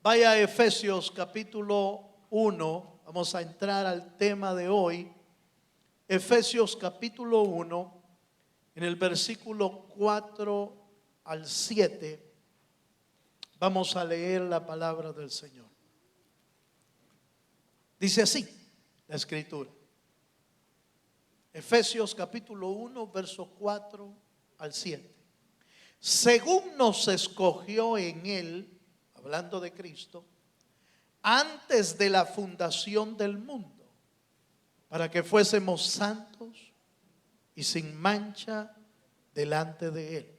Vaya a Efesios capítulo 1, vamos a entrar al tema de hoy. Efesios capítulo 1, en el versículo 4 al 7, vamos a leer la palabra del Señor. Dice así la escritura. Efesios capítulo 1, verso 4 al 7. Según nos escogió en Él, hablando de Cristo, antes de la fundación del mundo, para que fuésemos santos y sin mancha delante de Él.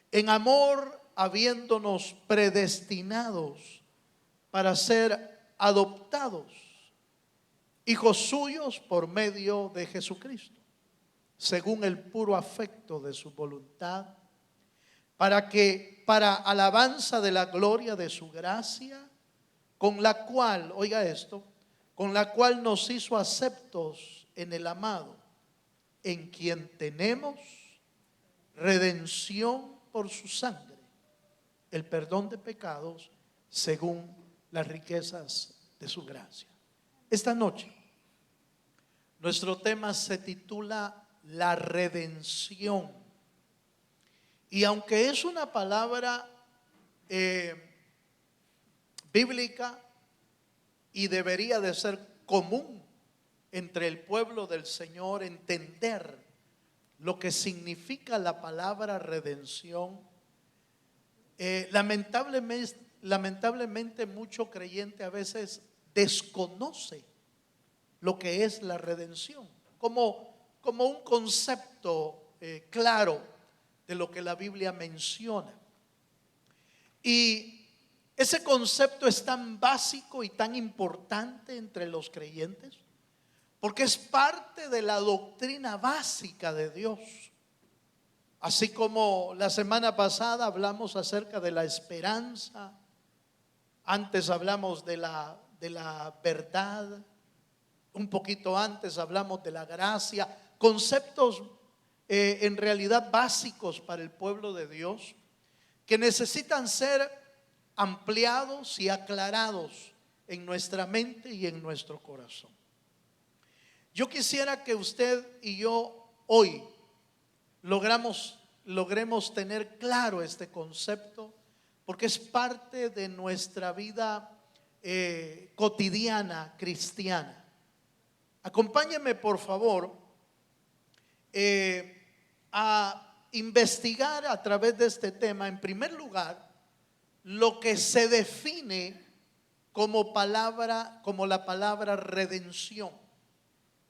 En amor, habiéndonos predestinados para ser adoptados, hijos suyos por medio de Jesucristo, según el puro afecto de su voluntad, para alabanza de la gloria de su gracia, con la cual, oiga esto, con la cual nos hizo aceptos en el amado, en quien tenemos redención por su sangre, el perdón de pecados según las riquezas de su gracia. Esta noche nuestro tema se titula la redención. Y aunque es una palabra bíblica y debería de ser común entre el pueblo del Señor entender lo que significa la palabra redención, lamentablemente mucho creyente a veces desconoce lo que es la redención como un concepto claro de lo que la Biblia menciona. Y ese concepto es tan básico y tan importante entre los creyentes porque es parte de la doctrina básica de Dios. Así como la semana pasada hablamos acerca de la esperanza, antes hablamos de la verdad, un poquito antes hablamos de la gracia, conceptos en realidad básicos para el pueblo de Dios que necesitan ser ampliados y aclarados en nuestra mente y en nuestro corazón. Yo quisiera que usted y yo hoy logremos tener claro este concepto, porque es parte de nuestra vida cotidiana cristiana. Acompáñeme por favor a investigar a través de este tema, en primer lugar, lo que se define como la palabra redención.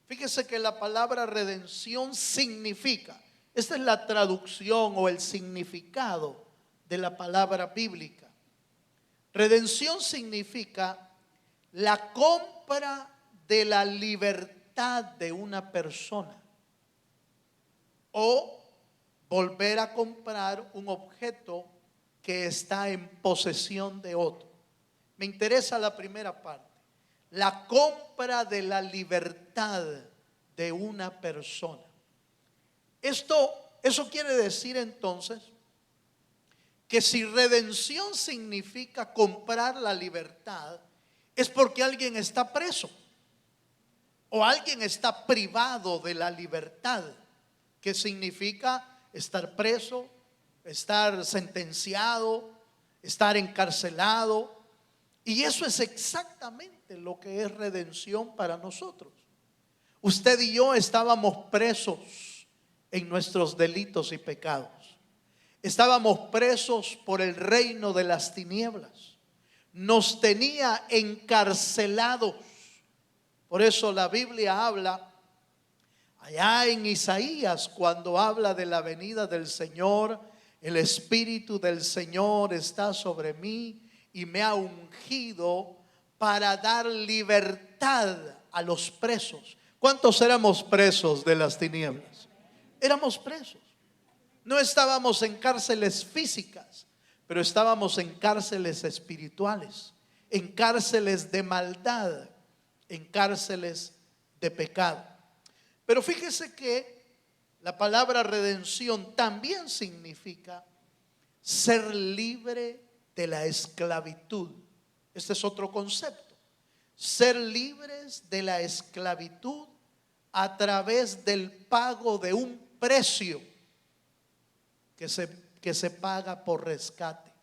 Fíjese que la palabra redención significa, esta es la traducción o el significado de la palabra bíblica. Redención significa la compra de la libertad de una persona o volver a comprar un objeto que está en posesión de otro. Me interesa la primera parte, la compra de la libertad de una persona. Eso quiere decir entonces que si redención significa comprar la libertad, es porque alguien está preso o alguien está privado de la libertad, que significa estar preso, estar sentenciado, estar encarcelado. Y eso es exactamente lo que es redención para nosotros. Usted y yo estábamos presos en nuestros delitos y pecados. Estábamos presos por el reino de las tinieblas. Nos tenía encarcelados. Por eso la Biblia habla allá en Isaías, cuando habla de la venida del Señor: el Espíritu del Señor está sobre mí y me ha ungido para dar libertad a los presos. ¿Cuántos éramos presos de las tinieblas? Éramos presos. No estábamos en cárceles físicas, pero estábamos en cárceles espirituales, en cárceles de maldad, en cárceles de pecado. Pero fíjese que la palabra redención también significa ser libre de la esclavitud. Este es otro concepto. Ser libres de la esclavitud a través del pago de un precio que se paga por rescate.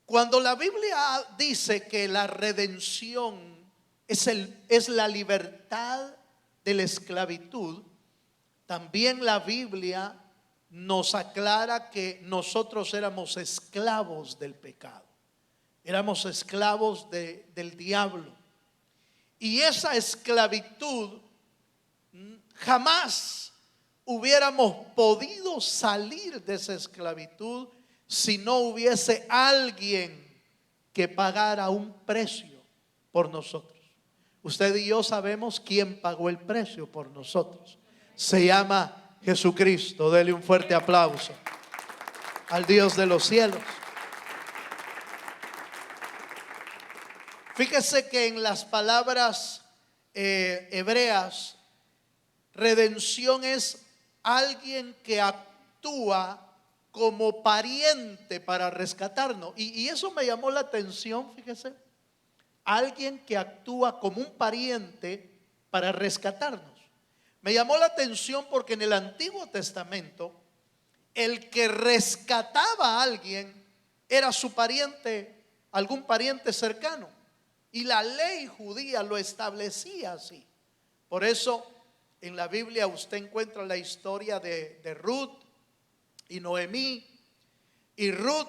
Cuando la Biblia dice que la redención es la libertad de la esclavitud, también la Biblia nos aclara que nosotros éramos esclavos del pecado. Éramos esclavos del diablo. Y esa esclavitud jamás hubiéramos podido salir de esa esclavitud si no hubiese alguien que pagara un precio por nosotros. Usted y yo sabemos quién pagó el precio por nosotros. Se llama Jesucristo. Dele un fuerte aplauso al Dios de los cielos. Fíjese que en las palabras hebreas, redención es alguien que actúa como pariente para rescatarnos. Y eso me llamó la atención, fíjese. Alguien que actúa como un pariente para rescatarnos. Me llamó la atención porque en el Antiguo Testamento, el que rescataba a alguien era su pariente, algún pariente cercano. Y la ley judía lo establecía así. Por eso en la Biblia usted encuentra la historia de Ruth y Noemí. Y Ruth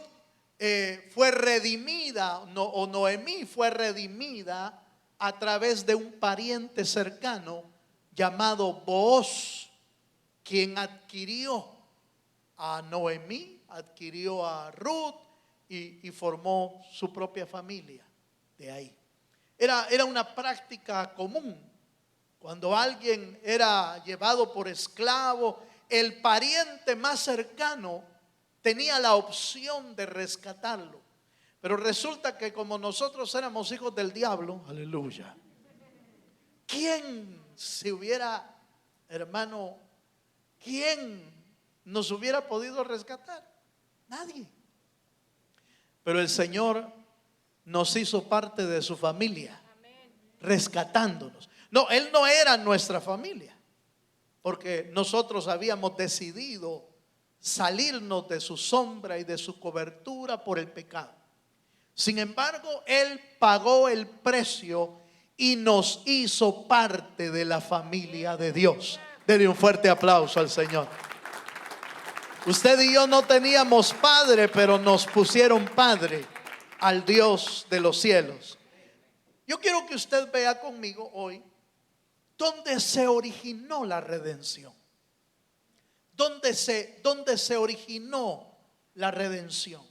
fue redimida, Noemí fue redimida a través de un pariente cercano llamado Booz, quien adquirió a Noemí, adquirió a Ruth y formó su propia familia de ahí. Era una práctica común. Cuando alguien era llevado por esclavo, el pariente más cercano tenía la opción de rescatarlo. Pero resulta que como nosotros éramos hijos del diablo, aleluya, ¿quién se hubiera, hermano, quién nos hubiera podido rescatar? Nadie. Pero el Señor nos hizo parte de su familia, rescatándonos. No, Él no era nuestra familia, porque nosotros habíamos decidido salirnos de su sombra y de su cobertura por el pecado. Sin embargo, Él pagó el precio y nos hizo parte de la familia de Dios. Denle un fuerte aplauso al Señor. Usted y yo no teníamos padre, pero nos pusieron padre al Dios de los cielos. Yo quiero que usted vea conmigo hoy dónde se originó la redención. ¿Dónde se originó la redención?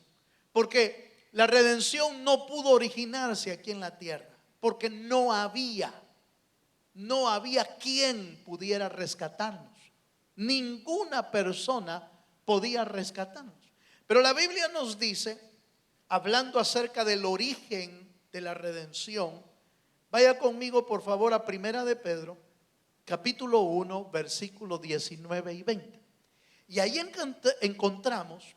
Porque la redención no pudo originarse aquí en la tierra, porque no había quien pudiera rescatarnos. Ninguna persona podía rescatarnos. Pero la Biblia nos dice, hablando acerca del origen de la redención, vaya conmigo por favor a Primera de Pedro, capítulo 1, versículos 19 y 20. Y ahí encontramos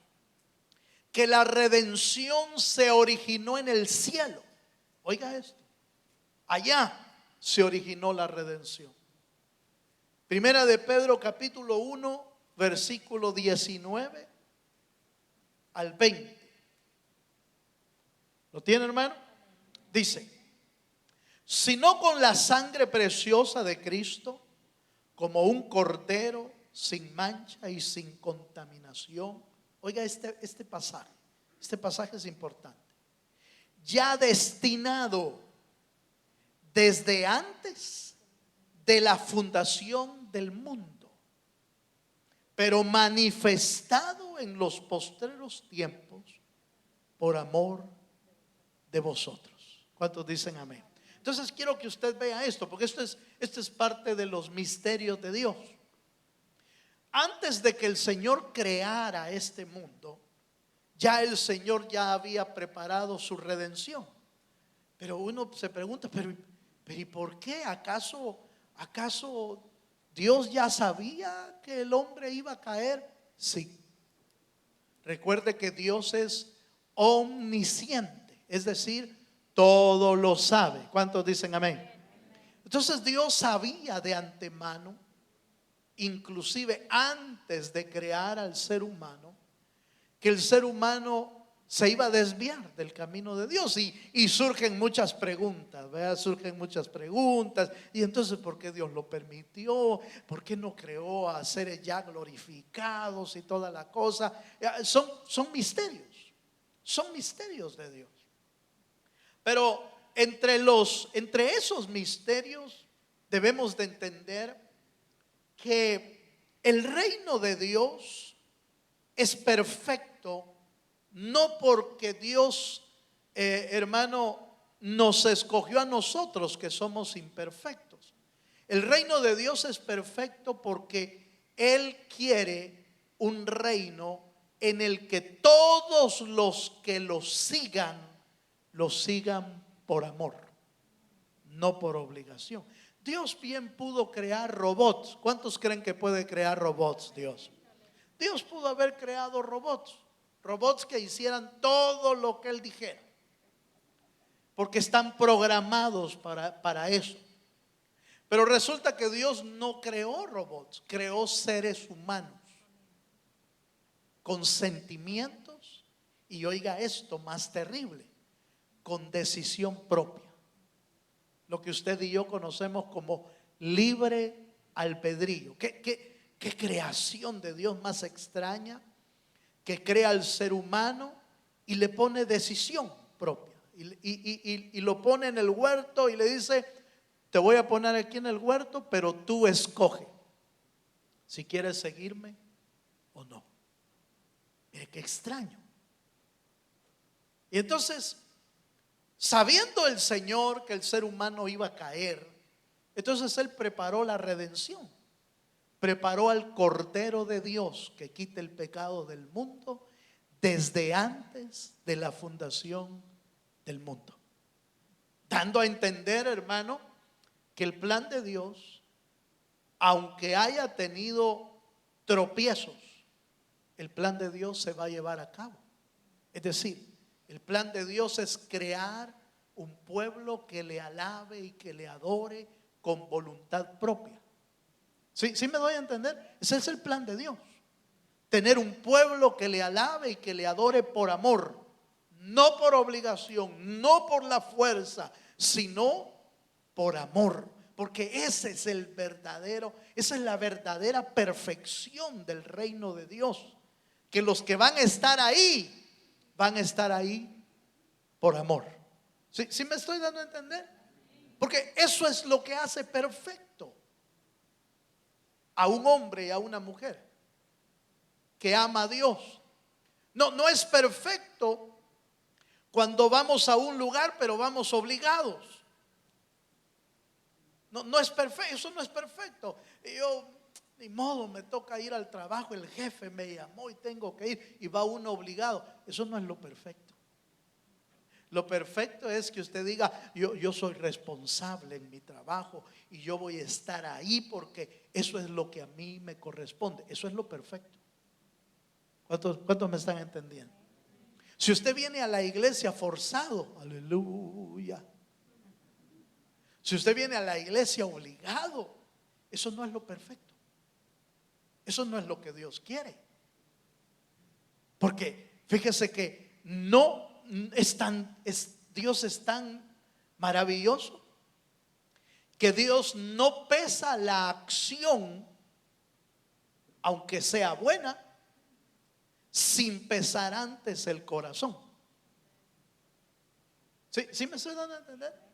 que la redención se originó en el cielo. Oiga esto, allá se originó la redención. Primera de Pedro, capítulo 1, versículo 19 al 20. ¿Lo tiene, hermano? Dice: sino con la sangre preciosa de Cristo, como un cordero sin mancha y sin contaminación. Oiga este pasaje. Este pasaje es importante. Ya destinado desde antes de la fundación del mundo, pero manifestado en los postreros tiempos por amor de vosotros. ¿Cuántos dicen amén? Entonces quiero que usted vea esto, porque esto es parte de los misterios de Dios. Antes de que el Señor creara este mundo, ya el Señor ya había preparado su redención. Pero uno se pregunta, pero ¿y por qué? ¿Acaso Dios ya sabía que el hombre iba a caer? Sí. Recuerde que Dios es omnisciente. es decir, todo lo sabe. ¿Cuántos dicen amén? Entonces Dios sabía de antemano, inclusive antes de crear al ser humano, que el ser humano se iba a desviar del camino de Dios y surgen muchas preguntas, ¿verdad? Surgen muchas preguntas. Y entonces, ¿por qué Dios lo permitió? ¿Por qué no creó a seres ya glorificados y toda la cosa? Son misterios de Dios. Pero entre esos misterios debemos de entender que el reino de Dios es perfecto, no porque Dios, hermano, nos escogió a nosotros que somos imperfectos. El reino de Dios es perfecto porque Él quiere un reino en el que todos los que lo sigan por amor, no por obligación. Dios bien pudo crear robots. ¿Cuántos creen que puede crear robots Dios? Dios pudo haber creado robots que hicieran todo lo que Él dijera, porque están programados para eso. Pero resulta que Dios no creó robots, creó seres humanos con sentimientos y, oiga esto más terrible, con decisión propia. Lo que usted y yo conocemos como libre albedrío. ¿Qué creación de Dios más extraña? Que crea al ser humano y le pone decisión propia. Y lo pone en el huerto y le dice: te voy a poner aquí en el huerto, pero tú escoge si quieres seguirme o no. Mire qué extraño. Y entonces, sabiendo el Señor que el ser humano iba a caer, entonces Él preparó la redención. Preparó al Cordero de Dios que quite el pecado del mundo desde antes de la fundación del mundo, dando a entender, hermano, que el plan de Dios, aunque haya tenido tropiezos, el plan de Dios se va a llevar a cabo. Es decir, el plan de Dios es crear un pueblo que le alabe y que le adore con voluntad propia. ¿Sí me doy a entender? Ese es el plan de Dios. Tener un pueblo que le alabe y que le adore por amor, no por obligación, no por la fuerza, sino por amor. Porque esa es la verdadera perfección del reino de Dios. Que los que van a estar ahí por amor. ¿Sí me estoy dando a entender? Porque eso es lo que hace perfecto a un hombre y a una mujer que ama a Dios. No es perfecto cuando vamos a un lugar, pero vamos obligados. No es perfecto, eso no es perfecto. Yo, ni modo, me toca ir al trabajo, el jefe me llamó y tengo que ir, y va uno obligado. Eso no es lo perfecto. Lo perfecto es que usted diga: yo soy responsable en mi trabajo y yo voy a estar ahí porque eso es lo que a mí me corresponde. Eso es lo perfecto. ¿Cuántos me están entendiendo? Si usted viene a la iglesia forzado, aleluya. Si usted viene a la iglesia obligado, eso no es lo perfecto. Eso no es lo que Dios quiere. Porque fíjese que Dios es tan maravilloso que Dios no pesa la acción, aunque sea buena, sin pesar antes el corazón. ¿Sí me estoy dando a entender?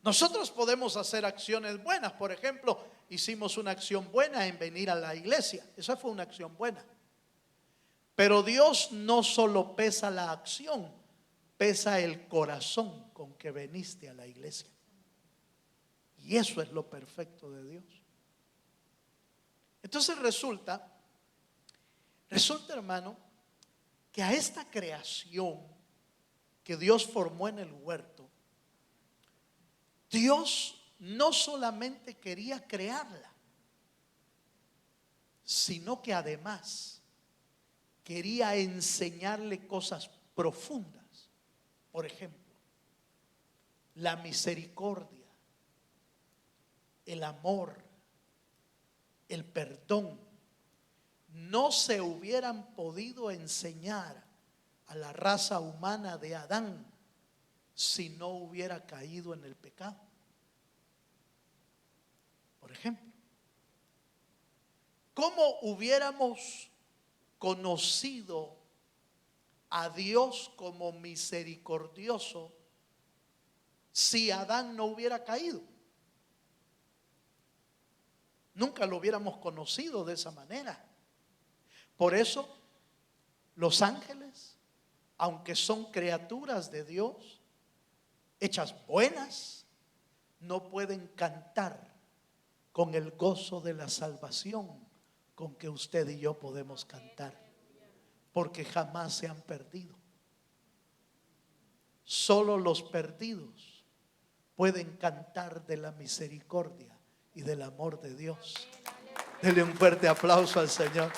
Nosotros podemos hacer acciones buenas. Por ejemplo, hicimos una acción buena en venir a la iglesia. Esa fue una acción buena. Pero Dios no solo pesa la acción, pesa el corazón con que viniste a la iglesia. Y eso es lo perfecto de Dios. Entonces resulta, hermano, que a esta creación que Dios formó en el huerto, Dios no solamente quería crearla, sino que además quería enseñarle cosas profundas. por ejemplo, la misericordia, el amor, el perdón, no se hubieran podido enseñar a la raza humana de Adán si no hubiera caído en el pecado. Por ejemplo, ¿cómo hubiéramos conocido a Dios como misericordioso si Adán no hubiera caído? Nunca lo hubiéramos conocido de esa manera. Por eso los ángeles, aunque son criaturas de Dios, hechas buenas, no pueden cantar con el gozo de la salvación con que usted y yo podemos cantar, porque jamás se han perdido. Solo los perdidos pueden cantar de la misericordia y del amor de Dios. Dele un fuerte aplauso al Señor.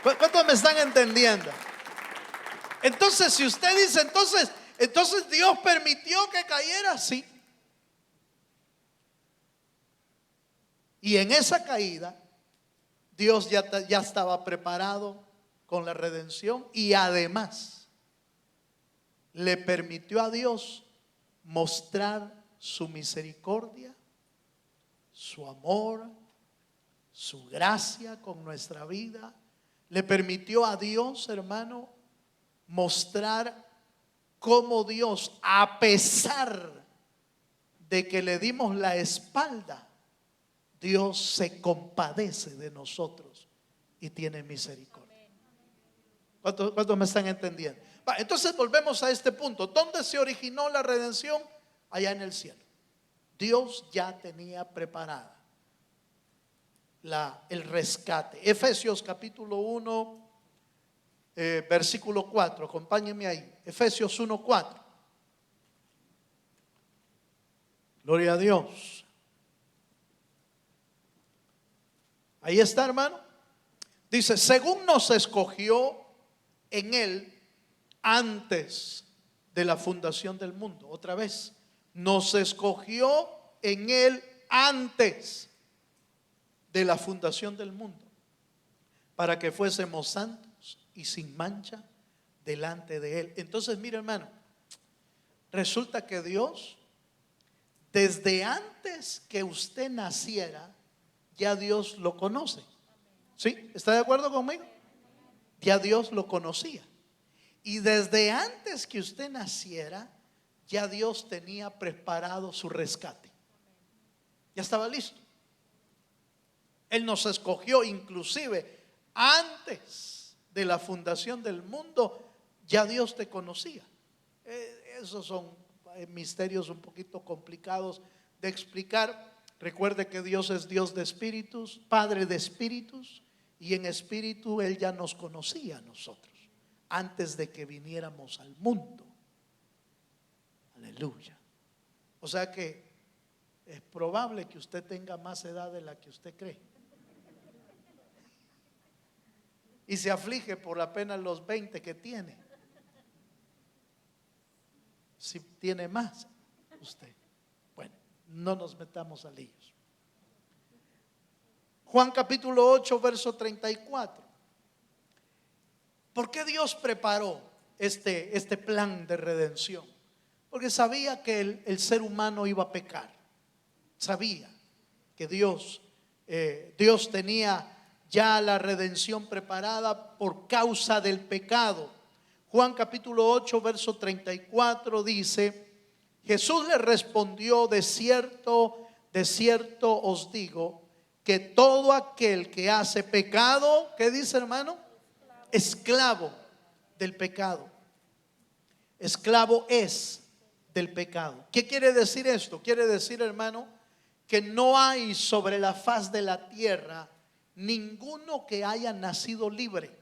¿Cuántos me están entendiendo? Entonces, si usted dice, entonces Dios permitió que cayera, sí. Y en esa caída, Dios ya estaba preparado con la redención, y además le permitió a Dios mostrar su misericordia, su amor, su gracia con nuestra vida. Le permitió a Dios, hermano, mostrar cómo Dios, a pesar de que le dimos la espalda, Dios se compadece de nosotros y tiene misericordia. ¿Cuántos me están entendiendo? Entonces volvemos a este punto. ¿Dónde se originó la redención? Allá en el cielo. Dios ya tenía preparada el rescate. Efesios capítulo 1, versículo 4. Acompáñenme ahí. Efesios 1, 4. Gloria a Dios. Ahí está, hermano. Dice, según nos escogió en Él antes de la fundación del mundo. Otra vez, nos escogió en Él antes de la fundación del mundo, para que fuésemos santos y sin mancha delante de Él. Entonces, mire, hermano, resulta que Dios, desde antes que usted naciera, ya Dios lo conoce. ¿Sí? ¿Está de acuerdo conmigo? Ya Dios lo conocía. Y desde antes que usted naciera, ya Dios tenía preparado su rescate. Ya estaba listo. Él nos escogió, inclusive antes de la fundación del mundo, ya Dios te conocía. Esos son misterios un poquito complicados de explicar. Recuerde que Dios es Dios de espíritus, Padre de espíritus, y en espíritu Él ya nos conocía a nosotros antes de que viniéramos al mundo. Aleluya. O sea que es probable que usted tenga más edad de la que usted cree y se aflige por apenas los 20 que tiene. Si tiene más usted, bueno, no nos metamos a líos. Juan capítulo 8, verso 34. ¿Por qué Dios preparó este plan de redención? Porque sabía que el ser humano iba a pecar. Sabía que Dios tenía ya la redención preparada por causa del pecado. Juan capítulo 8, verso 34 dice: Jesús le respondió, de cierto os digo, que todo aquel que hace pecado, ¿qué dice, hermano? Esclavo del pecado. Esclavo es del pecado. ¿Qué quiere decir esto? Quiere decir, hermano, que no hay sobre la faz de la tierra ninguno que haya nacido libre.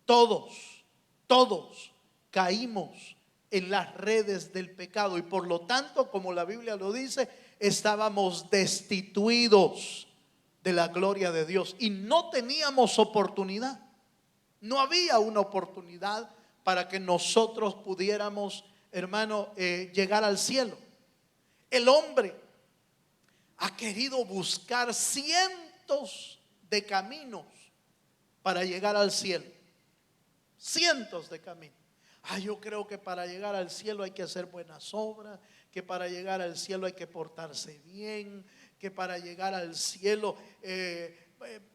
Todos caímos en las redes del pecado, y por lo tanto, como la Biblia lo dice, estábamos destituidos de la gloria de Dios y no teníamos oportunidad. No había una oportunidad para que nosotros pudiéramos, hermano, llegar al cielo. El hombre ha querido buscar cientos de caminos para llegar al cielo. Cientos de caminos. Yo creo que para llegar al cielo hay que hacer buenas obras, que para llegar al cielo hay que portarse bien, que para llegar al cielo,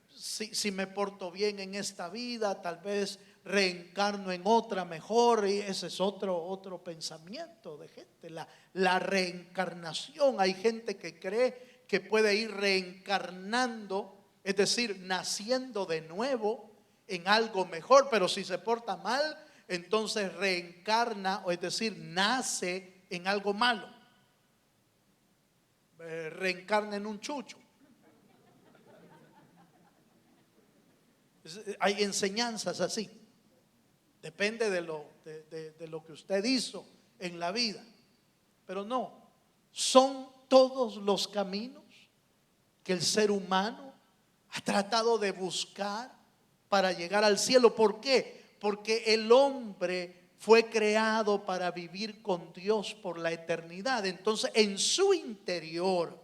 si me porto bien en esta vida, tal vez reencarno en otra mejor. Y ese es otro pensamiento de gente, la reencarnación. Hay gente que cree que puede ir reencarnando, es decir, naciendo de nuevo en algo mejor, pero si se porta mal, entonces reencarna, o es decir, nace en algo malo. Reencarna en un chucho. Hay enseñanzas así. Depende de lo que usted hizo en la vida. Pero no, son todos los caminos que el ser humano ha tratado de buscar para llegar al cielo. ¿Por qué? Porque el hombre fue creado para vivir con Dios por la eternidad. Entonces, en su interior,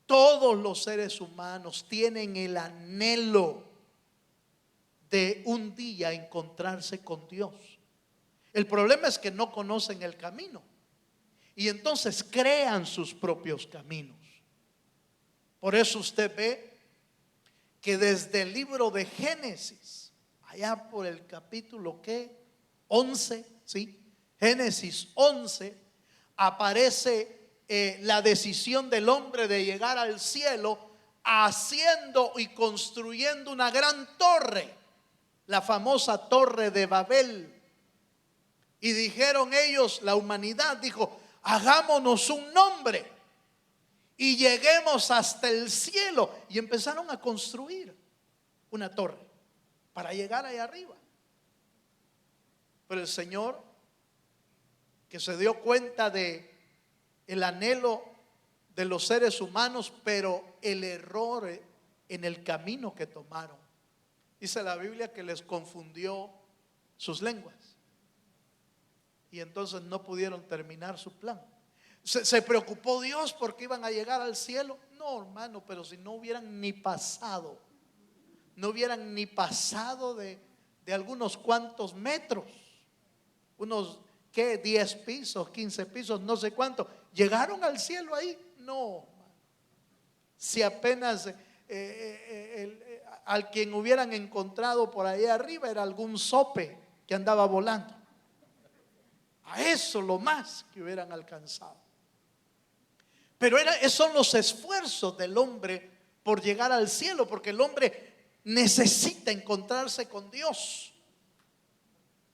todos los seres humanos tienen el anhelo de un día encontrarse con Dios. El problema es que no conocen el camino y entonces crean sus propios caminos. Por eso usted ve que desde el libro de Génesis, allá por el capítulo 11, ¿sí? Génesis 11, aparece la decisión del hombre de llegar al cielo haciendo y construyendo una gran torre, la famosa torre de Babel. Y dijeron ellos, la humanidad dijo: hagámonos un nombre y lleguemos hasta el cielo. Y empezaron a construir una torre para llegar allá arriba. Pero el Señor, que se dio cuenta de el anhelo de los seres humanos, pero el error en el camino que tomaron, dice la Biblia que les confundió sus lenguas y entonces no pudieron terminar su plan. ¿Se preocupó Dios porque iban a llegar al cielo? No, hermano, pero si no hubieran ni pasado, de algunos cuantos metros, unos 10 pisos, 15 pisos, no sé cuánto, llegaron al cielo ahí. No, si apenas al quien hubieran encontrado por ahí arriba era algún zope que andaba volando. A eso lo más que hubieran alcanzado. Pero esos son los esfuerzos del hombre por llegar al cielo, porque el hombre necesita encontrarse con Dios.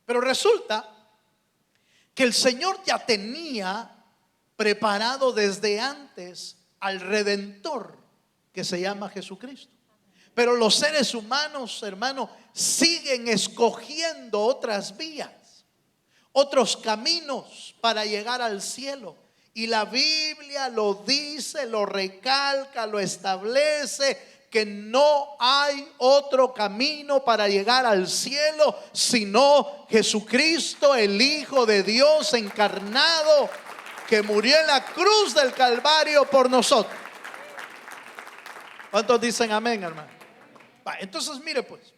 Pero resulta que el Señor ya tenía preparado desde antes al Redentor, que se llama Jesucristo. Pero los seres humanos, hermano, siguen escogiendo otras vías, otros caminos para llegar al cielo. Y la Biblia lo dice, lo recalca, lo establece, que no hay otro camino para llegar al cielo sino Jesucristo, el Hijo de Dios encarnado, que murió en la cruz del Calvario por nosotros. ¿Cuántos dicen amén, hermano? Entonces mire pues,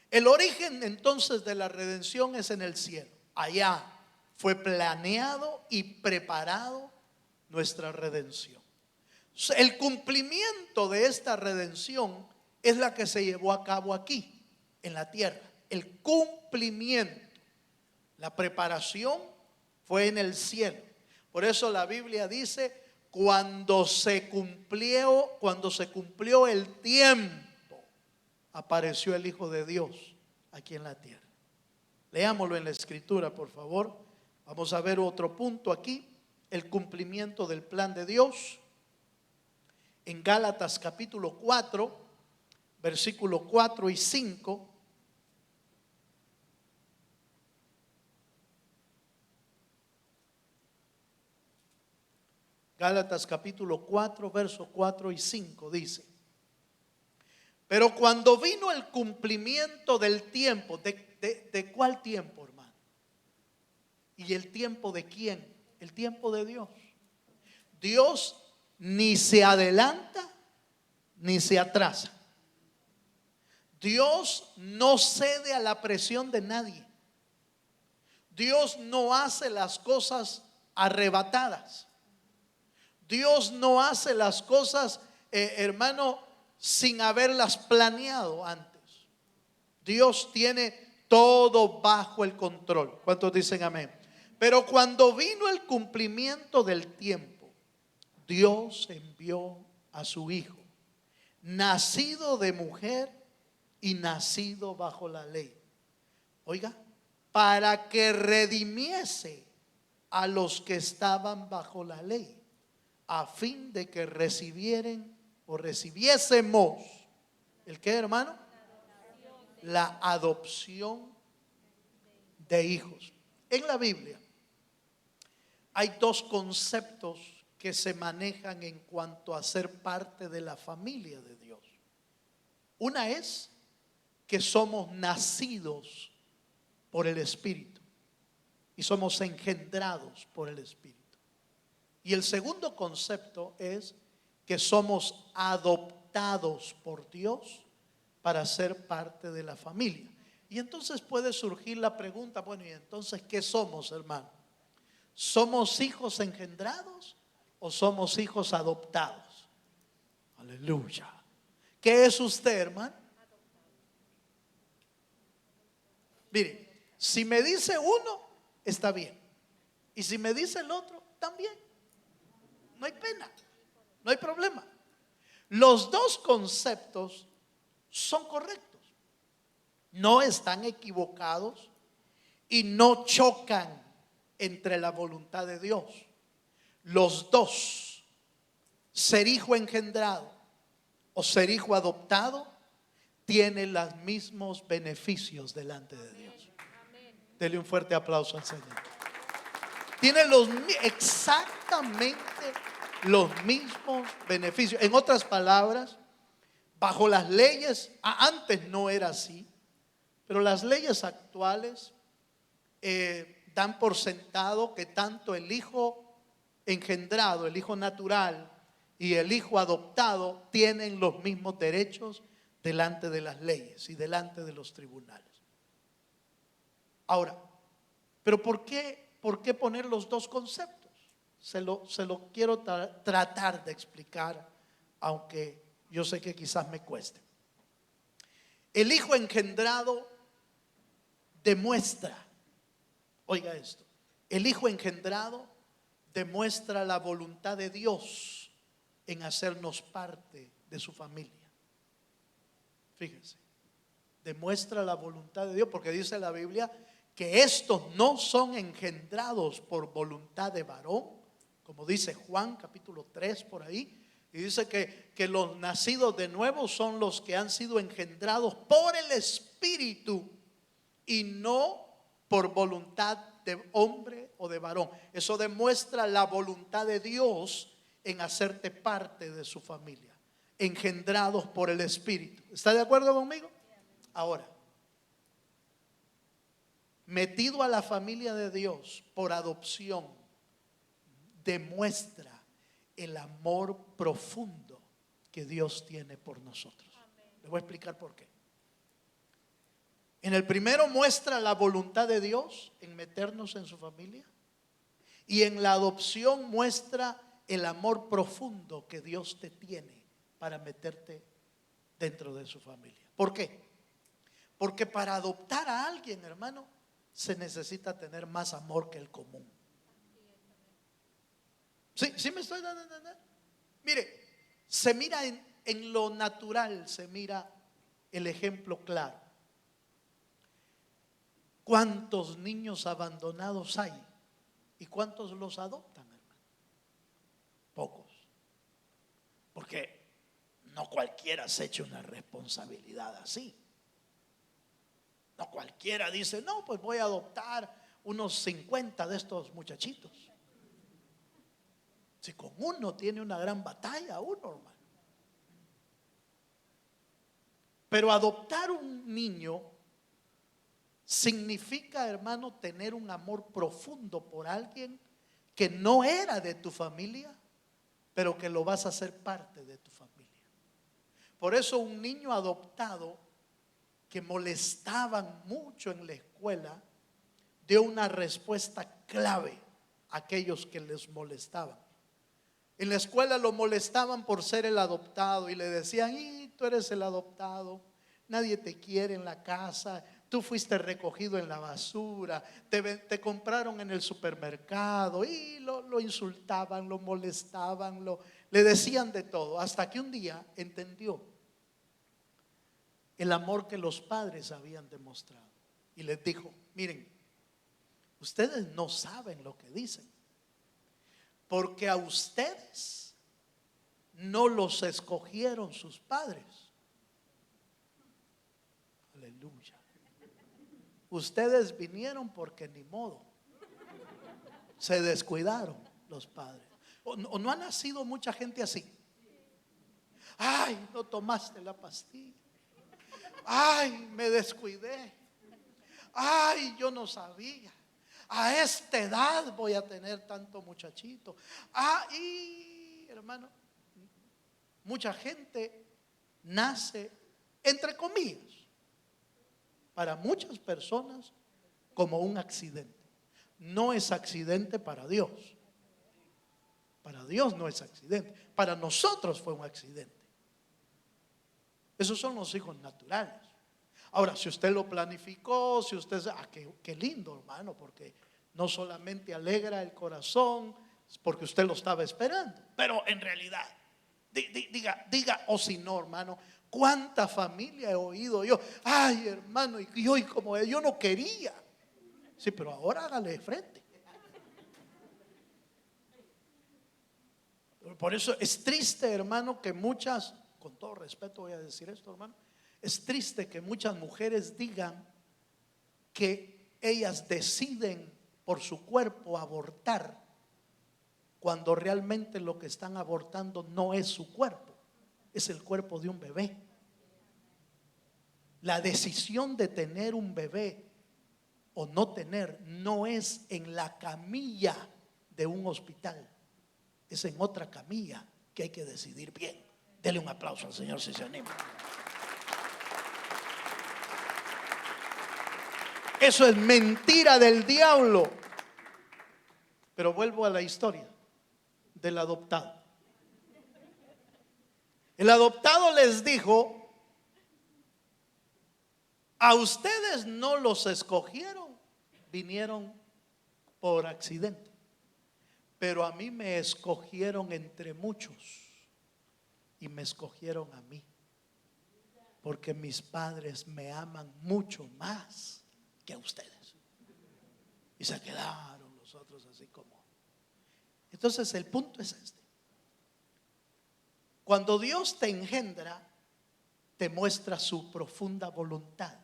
el origen entonces de la redención es en el cielo. Allá fue planeado y preparado nuestra redención. El cumplimiento de esta redención es la que se llevó a cabo aquí en la tierra. El cumplimiento, la preparación fue en el cielo. Por eso la Biblia dice: cuando se cumplió el tiempo, apareció el Hijo de Dios aquí en la tierra. Leámoslo en la Escritura, por favor. Vamos a ver otro punto aquí: el cumplimiento del plan de Dios. En Gálatas capítulo 4, versículo 4 y 5. Gálatas capítulo 4, verso 4 y 5 dice: pero cuando vino el cumplimiento del tiempo, ¿de ¿De cuál tiempo, hermano? ¿Y el tiempo de quién? El tiempo de Dios. Dios ni se adelanta ni se atrasa. Dios no cede a la presión de nadie. Dios no hace las cosas arrebatadas. Dios no hace las cosas, hermano, sin haberlas planeado antes. Dios tiene todo bajo el control. ¿Cuántos dicen amén? Pero cuando vino el cumplimiento del tiempo, Dios envió a su Hijo, nacido de mujer y nacido bajo la ley. Oiga, para que redimiese a los que estaban bajo la ley, a fin de que recibiesen o recibiésemos, ¿el qué, hermano? La adopción de hijos. En la Biblia hay dos conceptos que se manejan en cuanto a ser parte de la familia de Dios. Una es que somos nacidos por el Espíritu y somos engendrados por el Espíritu. Y el segundo concepto es que somos adoptados por Dios para ser parte de la familia. Y entonces puede surgir la pregunta, bueno, ¿y entonces qué somos, hermano? ¿Somos hijos engendrados o somos hijos adoptados? Aleluya. ¿Qué es usted, hermano? Mire, si me dice uno, está bien. Y si me dice el otro, también. No hay pena, no hay problema. Los dos conceptos son correctos, no están equivocados y no chocan entre la voluntad de Dios. Los dos, ser hijo engendrado o ser hijo adoptado, tienen los mismos beneficios delante de Dios. Dele un fuerte aplauso al Señor. Tiene exactamente los mismos beneficios. En otras palabras, bajo las leyes, antes no era así, pero las leyes actuales dan por sentado que tanto el hijo engendrado, el hijo natural y el hijo adoptado tienen los mismos derechos delante de las leyes y delante de los tribunales. Ahora, ¿pero por qué poner los dos conceptos? Se lo quiero tratar de explicar, aunque yo sé que quizás me cueste. El hijo engendrado demuestra, oiga esto, el hijo engendrado demuestra la voluntad de Dios en hacernos parte de su familia. Fíjense, demuestra la voluntad de Dios, porque dice la Biblia que estos no son engendrados por voluntad de varón, como dice Juan capítulo 3 por ahí, y dice que los nacidos de nuevo son los que han sido engendrados por el Espíritu y no por voluntad de hombre o de varón. Eso demuestra la voluntad de Dios en hacerte parte de su familia, engendrados por el Espíritu. ¿Está de acuerdo conmigo? Ahora, metido a la familia de Dios por adopción, demuestra el amor profundo que Dios tiene por nosotros. Les voy a explicar por qué. En el primero muestra la voluntad de Dios en meternos en su familia, y en la adopción muestra el amor profundo que Dios te tiene para meterte dentro de su familia. ¿Por qué? Porque para adoptar a alguien, hermano, se necesita tener más amor que el común. ¿Sí me estoy dando a entender? Mire, se mira en lo natural, se mira el ejemplo claro. ¿Cuántos niños abandonados hay? ¿Y cuántos los adoptan, hermano? Pocos. Porque no cualquiera se echa una responsabilidad así. No cualquiera dice, no, pues voy a adoptar unos 50 de estos muchachitos. Si con uno tiene una gran batalla, uno, hermano. Pero adoptar un niño significa, hermano, tener un amor profundo por alguien que no era de tu familia, pero que lo vas a hacer parte de tu familia. Por eso un niño adoptado que molestaban mucho en la escuela dio una respuesta clave a aquellos que les molestaban. En la escuela lo molestaban por ser el adoptado y le decían: y tú eres el adoptado, nadie te quiere en la casa, tú fuiste recogido en la basura, te compraron en el supermercado. Y lo insultaban, lo molestaban, le decían de todo, hasta que un día entendió el amor que los padres habían demostrado y les dijo: miren, ustedes no saben lo que dicen, porque a ustedes no los escogieron sus padres. Aleluya. Ustedes vinieron porque ni modo, se descuidaron los padres. ¿O no ha nacido mucha gente así? Ay, no tomaste la pastilla. Ay, me descuidé. Ay, yo no sabía. A esta edad voy a tener tanto muchachito. Y hermano, mucha gente nace, entre comillas, para muchas personas como un accidente. No es accidente para Dios. Para Dios no es accidente. Para nosotros fue un accidente. Esos son los hijos naturales. Ahora, si usted lo planificó, si usted, qué lindo, hermano, porque no solamente alegra el corazón, es porque usted lo estaba esperando. Pero en realidad, diga, o si no, hermano, cuánta familia he oído yo: ay, hermano, y hoy como yo no quería. Sí, pero ahora hágale de frente. Por eso es triste, hermano, que muchas, con todo respeto voy a decir esto, hermano, es triste que muchas mujeres digan que ellas deciden por su cuerpo abortar, cuando realmente lo que están abortando no es su cuerpo, es el cuerpo de un bebé. La decisión de tener un bebé o no tener no es en la camilla de un hospital, es en otra camilla que hay que decidir bien. Dele un aplauso al Señor si se anima. Eso es mentira del diablo. Pero vuelvo a la historia del adoptado. El adoptado les dijo: a ustedes no los escogieron, vinieron por accidente, pero a mí me escogieron entre muchos y me escogieron a mí, porque mis padres me aman mucho más que a ustedes. Y se quedaron los otros así como. Entonces el punto es este: cuando Dios te engendra, te muestra su profunda voluntad,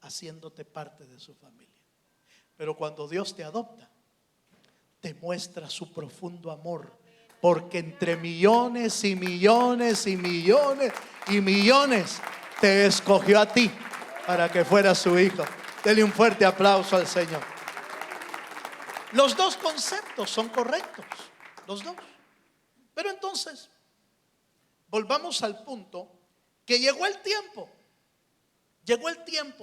haciéndote parte de su familia. Pero cuando Dios te adopta, te muestra su profundo amor, porque entre millones y millones y millones y millones te escogió a ti para que fueras su hijo. Dele un fuerte aplauso al Señor. Los dos conceptos son correctos, los dos. Pero entonces, volvamos al punto que llegó el tiempo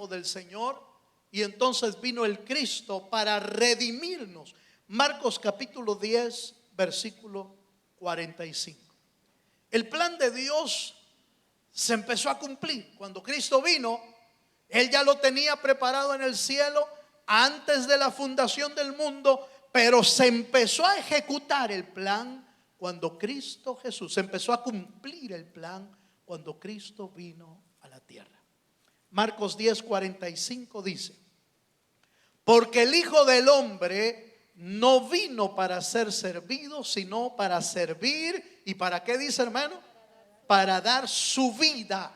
del Señor, y entonces vino el Cristo para redimirnos. Marcos capítulo 10, versículo 45. El plan de Dios se empezó a cumplir. Cuando Cristo vino, Él ya lo tenía preparado en el cielo antes de la fundación del mundo, pero se empezó a ejecutar el plan cuando Cristo Jesús, se empezó a cumplir el plan cuando Cristo vino a la tierra. Marcos 10:45 dice: porque el Hijo del Hombre no vino para ser servido, sino para servir. ¿Y para qué dice, hermano? Para dar su vida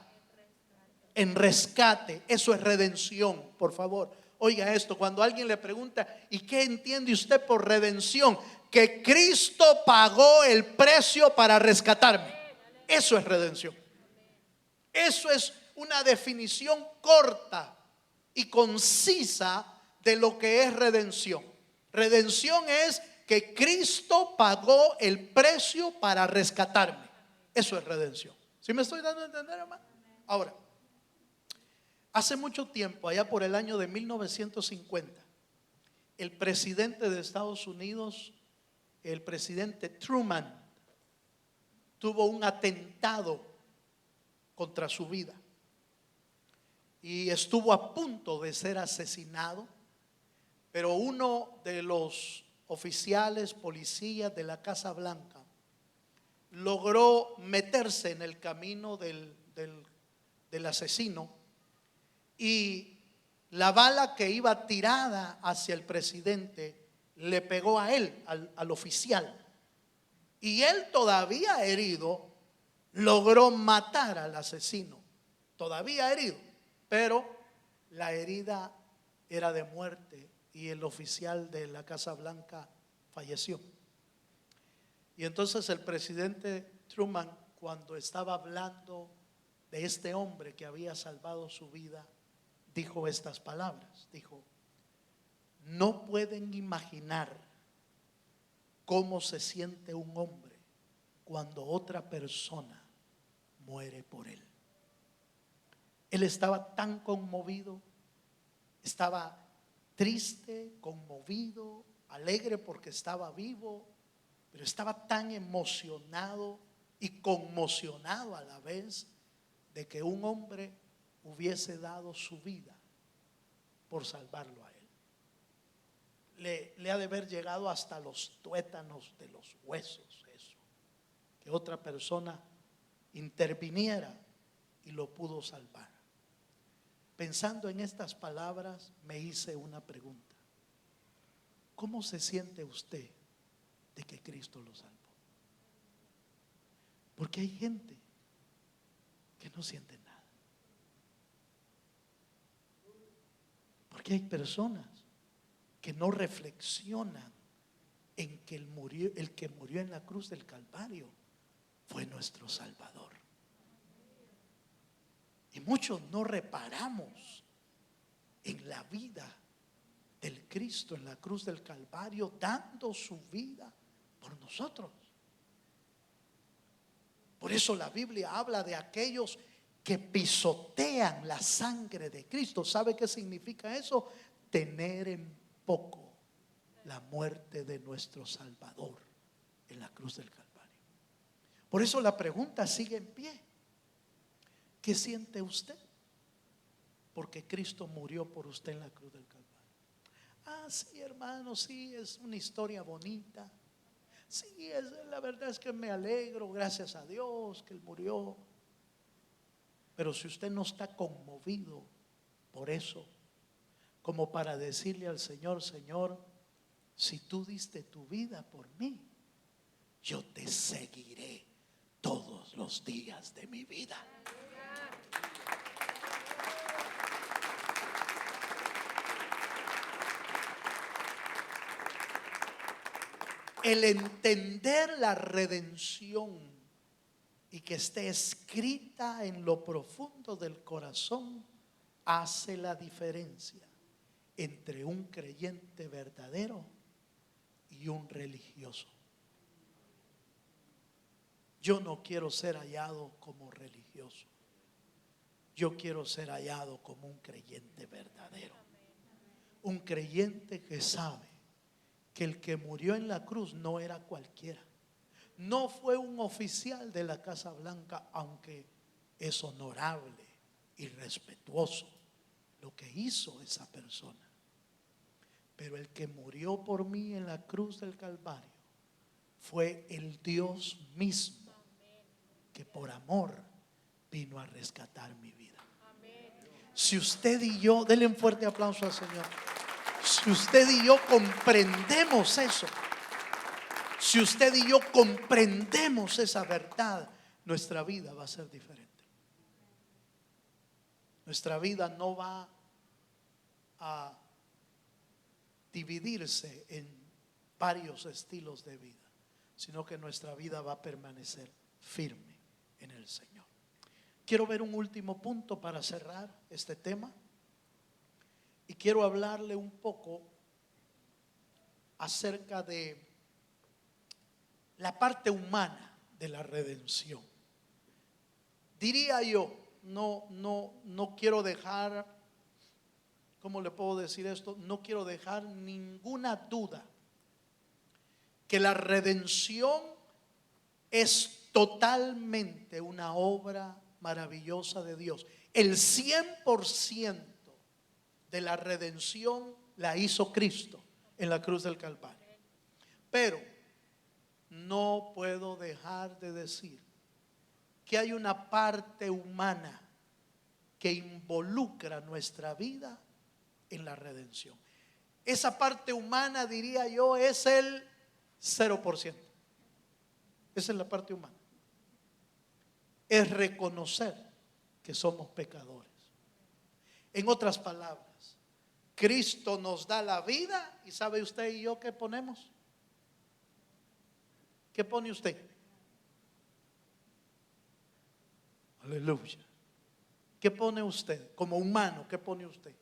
en rescate. Eso es redención, por favor. Oiga esto, cuando alguien le pregunta: ¿y qué entiende usted por redención? Que Cristo pagó el precio para rescatarme. Eso es redención. Eso es una definición corta y concisa de lo que es redención. Redención es que Cristo pagó el precio para rescatarme. Eso es redención. ¿Sí me estoy dando a entender, hermano? Ahora, hace mucho tiempo, allá por el año de 1950, el presidente de Estados Unidos, el presidente Truman, tuvo un atentado contra su vida y estuvo a punto de ser asesinado, pero uno de los oficiales, policías de la Casa Blanca logró meterse en el camino del asesino, y la bala que iba tirada hacia el presidente le pegó a él, al oficial, y él, todavía herido, logró matar al asesino, todavía herido, pero la herida era de muerte y el oficial de la Casa Blanca falleció. Y entonces el presidente Truman, cuando estaba hablando de este hombre que había salvado su vida, dijo estas palabras. Dijo: no pueden imaginar cómo se siente un hombre cuando otra persona muere por él. Él estaba tan conmovido, estaba triste, conmovido, alegre porque estaba vivo, pero estaba tan emocionado y conmocionado a la vez de que un hombre hubiese dado su vida por salvarlo a él. Le ha de haber llegado hasta los tuétanos de los huesos eso, que otra persona interviniera y lo pudo salvar. Pensando en estas palabras, me hice una pregunta: ¿cómo se siente usted de que Cristo lo salvó? Porque hay gente que no siente nada. Porque hay personas que no reflexionan en que el que murió en la cruz del Calvario fue nuestro Salvador. Y muchos no reparamos en la vida del Cristo en la cruz del Calvario, dando su vida por nosotros. Por eso la Biblia habla de aquellos que pisotean la sangre de Cristo. ¿Sabe qué significa eso? Tener en poco la muerte de nuestro Salvador en la cruz del Calvario. Por eso la pregunta sigue en pie: ¿qué siente usted? Porque Cristo murió por usted en la cruz del Calvario. Ah, sí, hermano, sí, es una historia bonita. Sí, la verdad es que me alegro, gracias a Dios que Él murió. Pero si usted no está conmovido por eso, como para decirle al Señor: Señor, si tú diste tu vida por mí, yo te seguiré todos los días de mi vida. El entender la redención y que esté escrita en lo profundo del corazón hace la diferencia entre un creyente verdadero y un religioso. Yo no quiero ser hallado como religioso. Yo quiero ser hallado como un creyente verdadero. Un creyente que sabe que el que murió en la cruz no era cualquiera. No fue un oficial de la Casa Blanca, aunque es honorable y respetuoso lo que hizo esa persona. Pero el que murió por mí en la cruz del Calvario fue el Dios mismo, que por amor vino a rescatar mi vida. Si usted y yo, denle un fuerte aplauso al Señor. Si usted y yo comprendemos eso, si usted y yo comprendemos esa verdad, nuestra vida va a ser diferente. Nuestra vida no va a dividirse en varios estilos de vida, sino que nuestra vida va a permanecer firme en el Señor. Quiero ver un último punto para cerrar este tema. Y quiero hablarle un poco acerca de la parte humana de la redención. Diría yo, no quiero dejar, ¿cómo le puedo decir esto? No quiero dejar ninguna duda que la redención es totalmente una obra maravillosa de Dios. El 100% de la redención la hizo Cristo en la cruz del Calvario. Pero no puedo dejar de decir que hay una parte humana que involucra nuestra vida en la redención. Esa parte humana, diría yo, es el 0%. Esa es la parte humana. Es reconocer que somos pecadores. En otras palabras, Cristo nos da la vida y ¿sabe usted y yo qué ponemos? ¿Qué pone usted? Aleluya. ¿Qué pone usted? Como humano, ¿qué pone usted?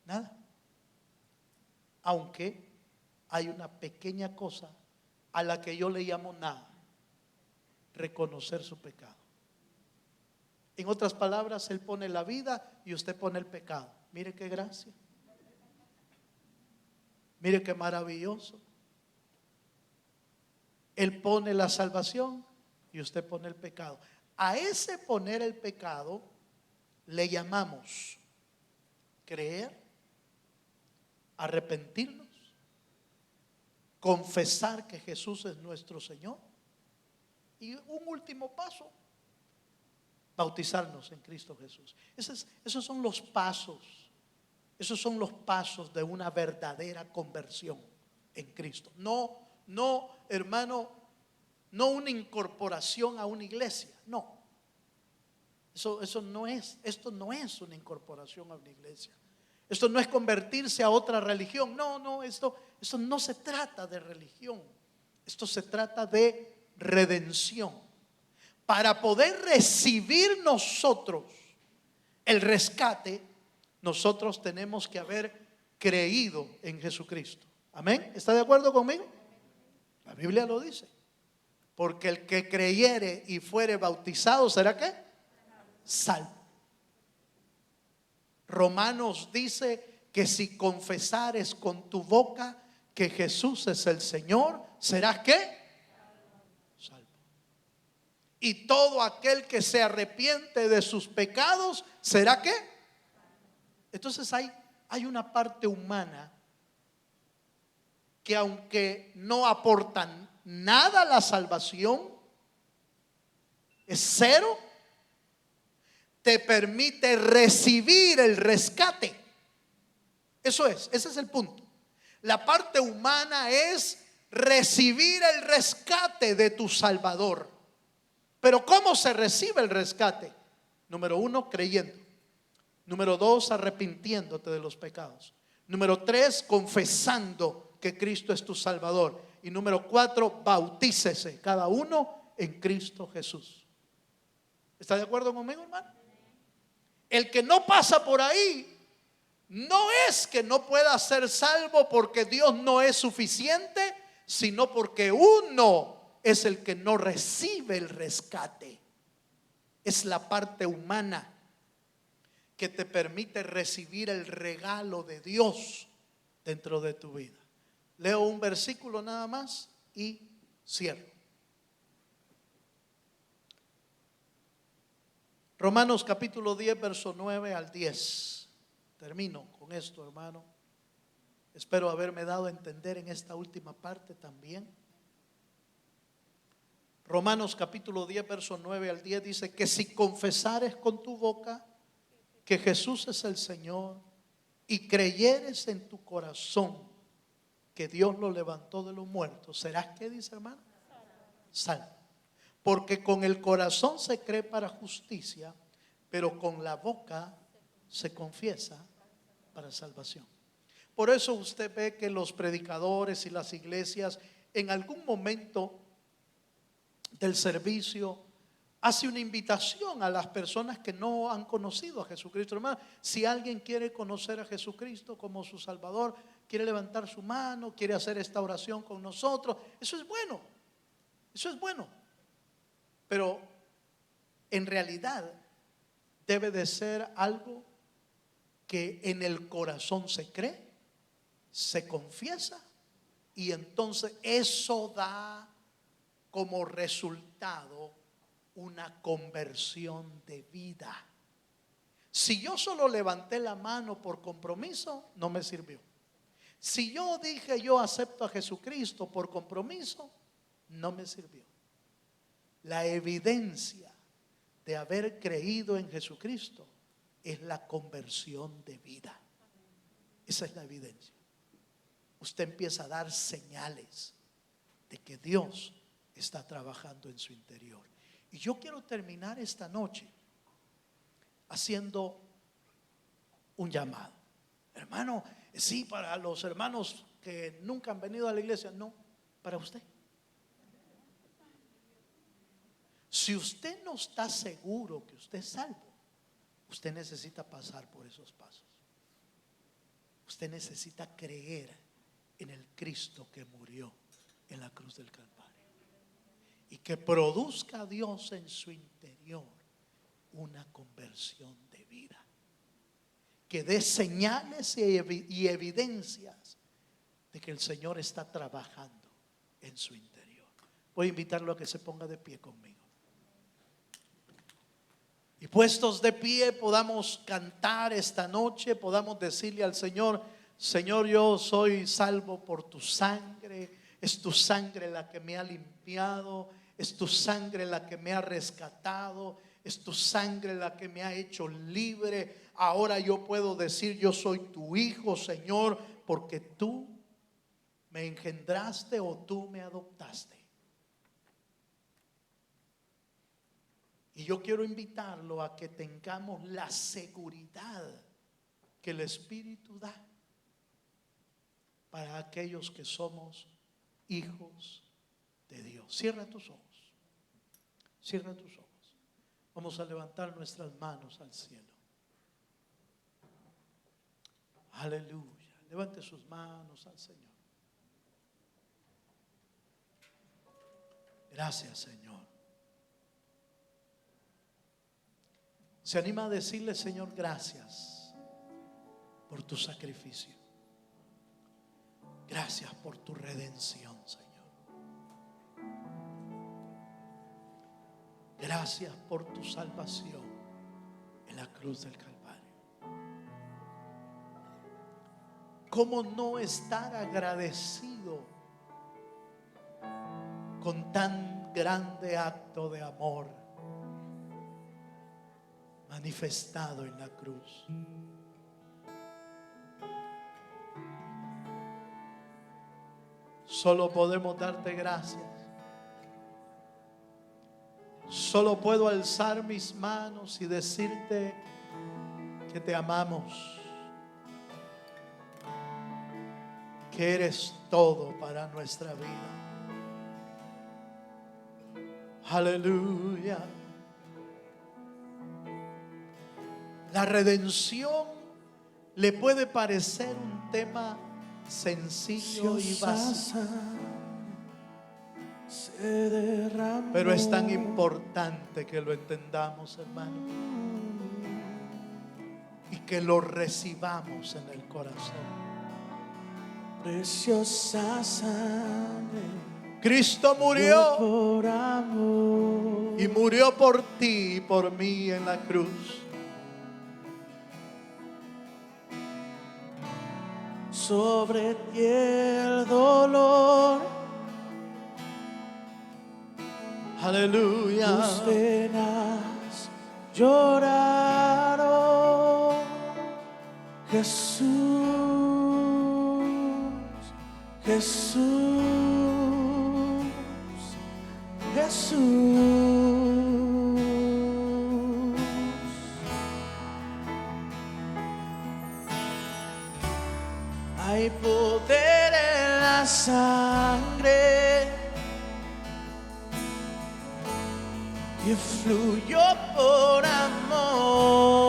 Nada. Aunque hay una pequeña cosa a la que yo le llamo nada: reconocer su pecado. En otras palabras, Él pone la vida y usted pone el pecado. Mire qué gracia. Mire qué maravilloso. Él pone la salvación y usted pone el pecado. A ese poner el pecado le llamamos creer, arrepentirnos, confesar que Jesús es nuestro Señor y un último paso, bautizarnos en Cristo Jesús. Esos son los pasos. Esos son los pasos de una verdadera conversión en Cristo. No, hermano, no una incorporación a una iglesia. No. Eso no es, esto no es una incorporación a una iglesia. Esto no es convertirse a otra religión. No, esto no se trata de religión. Esto se trata de redención. Para poder recibir nosotros el rescate, nosotros tenemos que haber creído en Jesucristo. Amén. ¿Está de acuerdo conmigo? La Biblia lo dice. Porque el que creyere y fuere bautizado, ¿será qué? Salvo. Romanos dice que si confesares con tu boca que Jesús es el Señor, ¿serás qué? Salvo. Y todo aquel que se arrepiente de sus pecados, ¿será qué? Entonces hay una parte humana que, aunque no aportan nada a la salvación, es cero, te permite recibir el rescate. Ese es el punto. La parte humana es recibir el rescate de tu Salvador. Pero ¿cómo se recibe el rescate? Número 1, creyendo. Número 2, arrepintiéndote de los pecados. Número 3, confesando que Cristo es tu Salvador. Y número 4, bautícese cada uno en Cristo Jesús. ¿Está de acuerdo conmigo, hermano? El que no pasa por ahí no es que no pueda ser salvo porque Dios no es suficiente, sino porque uno es el que no recibe el rescate. Es la parte humana que te permite recibir el regalo de Dios dentro de tu vida. Leo un versículo nada más y cierro. Romanos capítulo 10, verso 9 al 10. Termino con esto, hermano. Espero haberme dado a entender en esta última parte también. Romanos capítulo 10, verso 9 al 10 dice que si confesares con tu boca que Jesús es el Señor y creyeres en tu corazón que Dios lo levantó de los muertos, serás, ¿qué dice, hermano? Salvo. Porque con el corazón se cree para justicia, pero con la boca se confiesa para salvación. Por eso usted ve que los predicadores y las iglesias en algún momento del servicio hace una invitación a las personas que no han conocido a Jesucristo. Hermano, si alguien quiere conocer a Jesucristo como su Salvador, quiere levantar su mano, quiere hacer esta oración con nosotros, eso es bueno, eso es bueno. Pero en realidad debe de ser algo que en el corazón se cree, se confiesa, y entonces eso da como resultado una conversión de vida. Si yo solo levanté la mano por compromiso, no me sirvió. Si yo dije yo acepto a Jesucristo por compromiso, no me sirvió. La evidencia de haber creído en Jesucristo es la conversión de vida. Esa es la evidencia. Usted empieza a dar señales de que Dios está trabajando en su interior. Y yo quiero terminar esta noche haciendo un llamado. Hermano, sí, para los hermanos que nunca han venido a la iglesia, no, para usted. Si usted no está seguro que usted es salvo, usted necesita pasar por esos pasos. Usted necesita creer en el Cristo que murió en la cruz del Calvario y que produzca a Dios en su interior una conversión de vida, que dé señales y evidencias de que el Señor está trabajando en su interior. Voy a invitarlo a que se ponga de pie conmigo. Y puestos de pie podamos cantar esta noche, podamos decirle al Señor: Señor, yo soy salvo por tu sangre. Es tu sangre la que me ha limpiado, es tu sangre la que me ha rescatado, es tu sangre la que me ha hecho libre. Ahora yo puedo decir: yo soy tu hijo, Señor, porque tú me engendraste o tú me adoptaste. Y yo quiero invitarlo a que tengamos la seguridad que el Espíritu da para aquellos que somos hijos de Dios. Cierra tus ojos. Cierra tus ojos. Vamos a levantar nuestras manos al cielo. Aleluya. Levante sus manos al Señor. Gracias, Señor. Se anima a decirle: Señor, gracias por tu sacrificio. Gracias por tu redención, Señor. Gracias por tu salvación en la cruz del Calvario. ¿Cómo no estar agradecido con tan grande acto de amor manifestado en la cruz? Solo podemos darte gracias. Solo puedo alzar mis manos y decirte que te amamos, que eres todo para nuestra vida. Aleluya. La redención le puede parecer un tema sencillo y básico, pero es tan importante que lo entendamos, hermano, y que lo recibamos en el corazón. Preciosa sangre, Cristo murió por amor, y murió por ti y por mí en la cruz. sobre ti el dolor, Aleluya. tus penas lloraron. Jesús, Jesús, Jesús. Hay poder en la sangre, que fluyó por amor.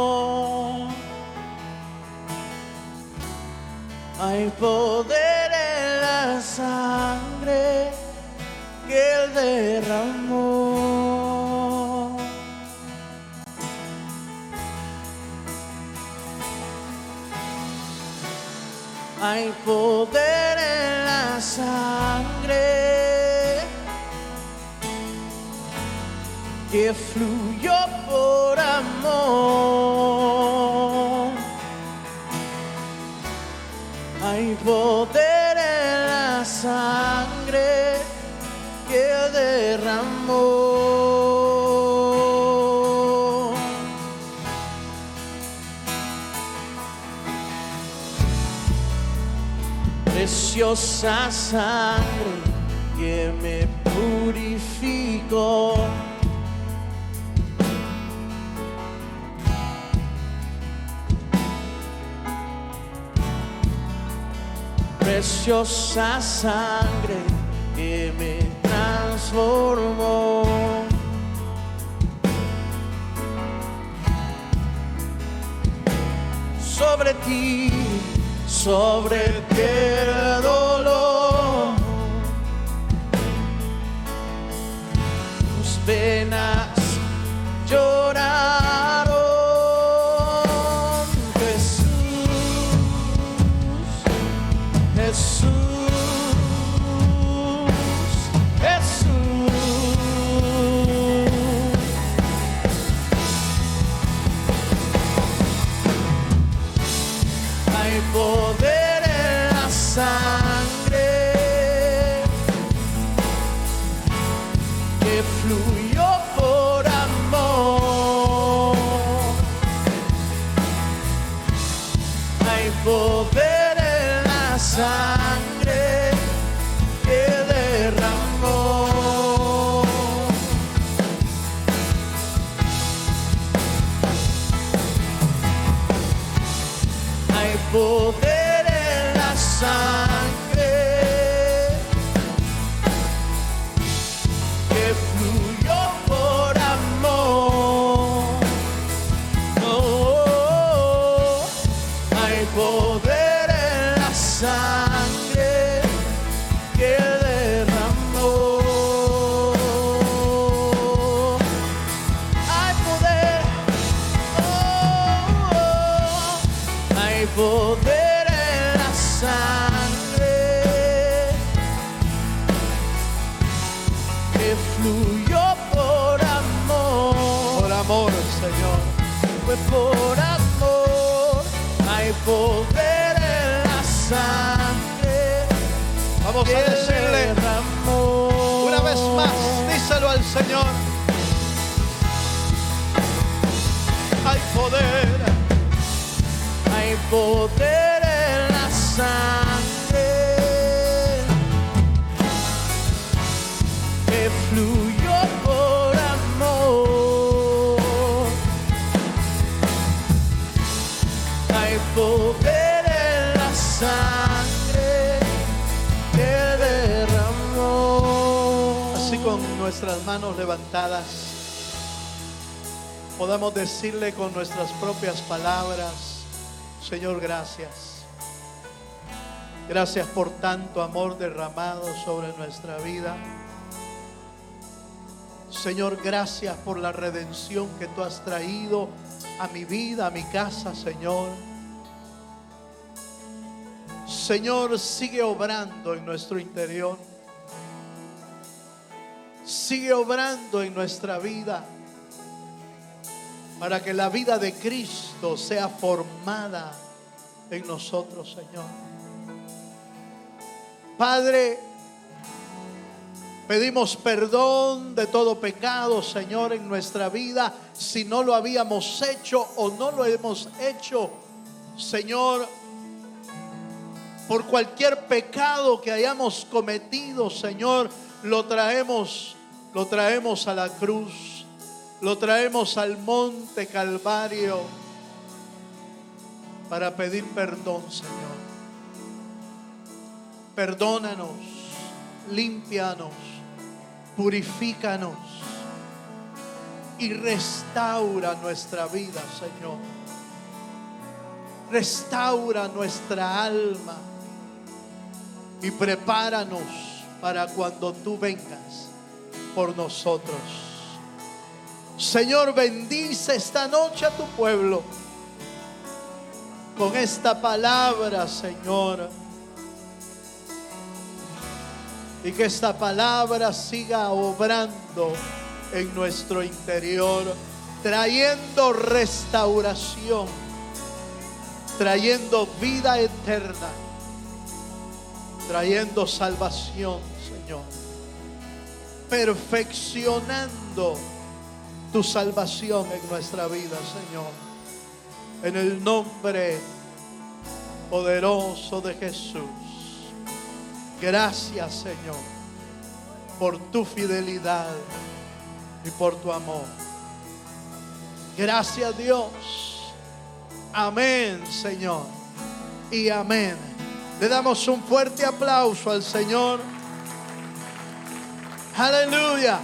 Hay poder en la sangre que Él derramó. Hay poder en la sangre que fluyó por amor. Hay poder en la sangre que derramó. Preciosa sangre que me purificó. Preciosa sangre que me transformó. Sobre ti el dolor, tus penas lloraron. Jesús, hay poder en la sangre que fluyó por amor. Hay poder en la sangre que derramó. Hay poder en la sangre que fluyó por amor. Oh, hay poder en la sangre que derramó. Hay poder, hay poder en la sangre que fluyó por amor. Por amor, Señor. Fue por amor. Hay poder en la sangre. Vamos a decirle derramó. una vez más, díselo al Señor. Hay poder. Hay poder en la sangre que fluyó por amor. Hay poder en la sangre que derramó. Así con nuestras manos levantadas, podamos decirle con nuestras propias palabras: Señor, gracias. Gracias por tanto amor derramado sobre nuestra vida. Señor, gracias por la redención que tú has traído a mi vida, a mi casa, Señor. Señor, sigue obrando en nuestro interior. Sigue obrando en nuestra vida, para que la vida de Cristo sea formada en nosotros, Señor. Padre, pedimos perdón de todo pecado, Señor, en nuestra vida, si no lo habíamos hecho o no lo hemos hecho, Señor, por cualquier pecado que hayamos cometido, Señor, lo traemos a la cruz. Lo traemos al monte Calvario para pedir perdón, Señor. Perdónanos, límpianos, purifícanos. y restaura nuestra vida, Señor. Restaura nuestra alma y prepáranos para cuando tú vengas por nosotros. Señor, bendice esta noche a tu pueblo con esta palabra, Señor. Y que esta palabra siga obrando en nuestro interior, trayendo restauración, trayendo vida eterna, trayendo salvación, Señor. Perfeccionando tu salvación en nuestra vida, Señor. En el nombre poderoso de Jesús. Gracias, Señor, por tu fidelidad y por tu amor. Gracias, Dios. Amén, Señor. Y amén. Le damos un fuerte aplauso al Señor. Aleluya.